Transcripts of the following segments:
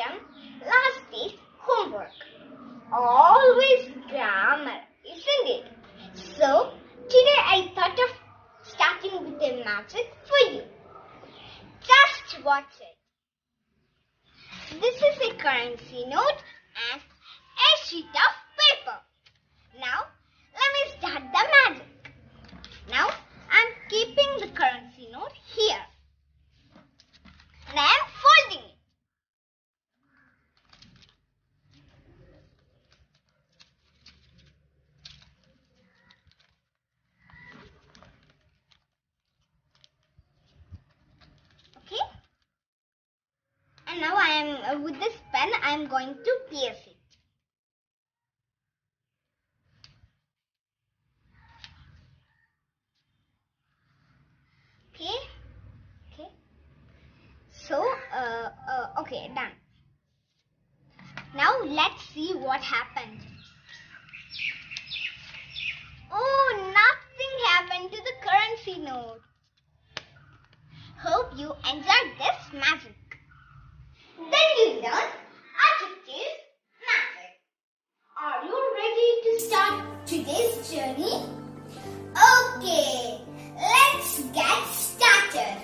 item, last day's homework. Always grammar, isn't it? So, today I thought of starting with a magic for you. Just watch it. This is a currency note and a sheet of paper. Now, let me start the magic. Now, I'm keeping the currency note here. And I am folding it. Okay? And now with this pen, I am going to place it. Okay. So, okay, done. Now let's see what happened. Oh, nothing happened to the currency note. Hope you enjoyed this magic. Then you learn adjective magic. Are you ready to start today's journey? Okay, let's get started.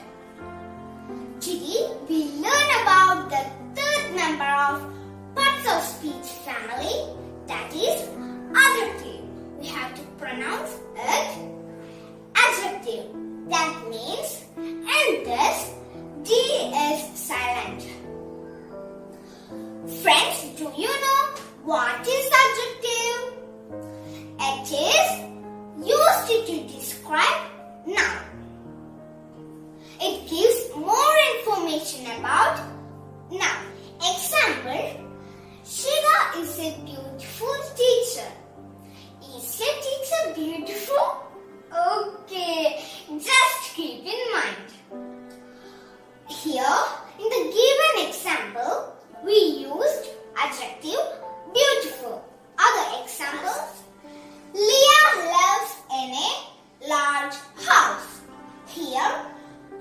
Today we learn about the third member of parts of speech family, that is adjective. We have to pronounce it adjective. That means in this D is silent. Friends, do you know what is adjective? It is used to describe noun. It gives more information about noun. Example, Shiva is a beautiful teacher. Is a teacher beautiful? Okay, just keep in mind. Here, in the given example, we used adjective beautiful. Other examples, Leah lives in a large house. Here,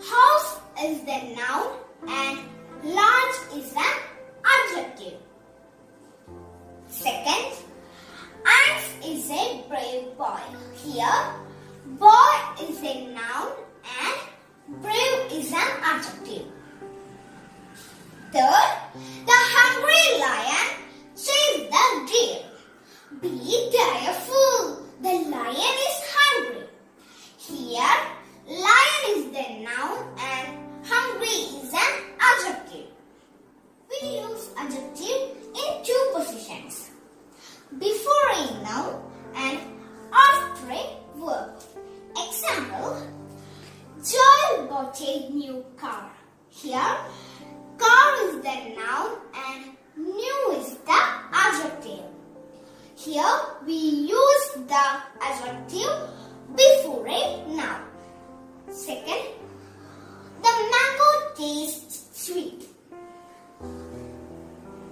house is the noun and large is an adjective. Second, Ants is a brave boy. Here, boy is a noun and brave is an adjective. Third, the hungry lion chased the deer. Be careful, the lion is hungry. Here, lion is the noun and hungry is an adjective. We use adjective in two positions. Before a noun and after a verb. Example, Joy bought a new car. Here, car is the noun and new is the adjective. Here, we use the adjective before a noun. Second, the mango tastes sweet.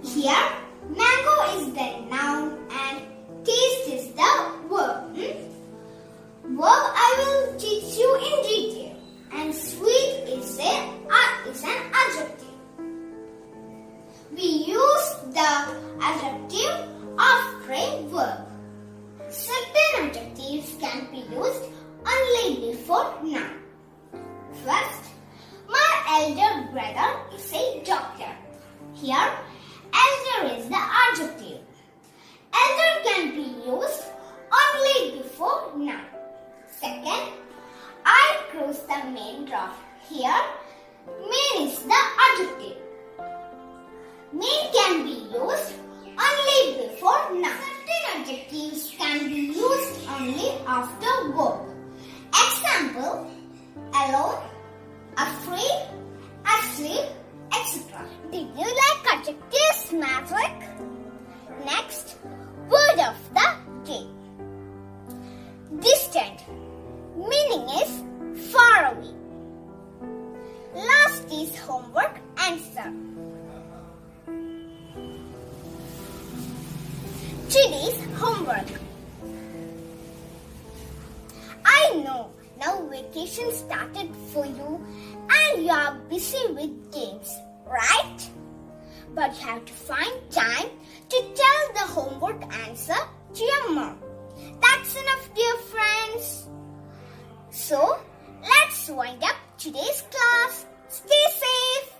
Here, mango is the noun and taste is the verb. Verb I will teach you in detail. And sweet is an adjective. We use the adjective after a verb. Certain adjectives can be used only before noun. First, my elder brother is a doctor. Here, elder is the adjective. Elder can be used only before noun. Second, I cross the main road. Here, main is the adjective. Main can be used only before noun. Certain adjectives can be used only after verb. Example, alone, afraid, asleep, etc. Did you like adjectives magic? Next, word of the day. Distant. Meaning is far away. Last day's homework answer. Today's homework. I know now vacation started for you and you are busy with games, right? but you have to find time to tell the homework answer to your mom. That's enough, dear friends. So, let's wind up today's class. Stay safe.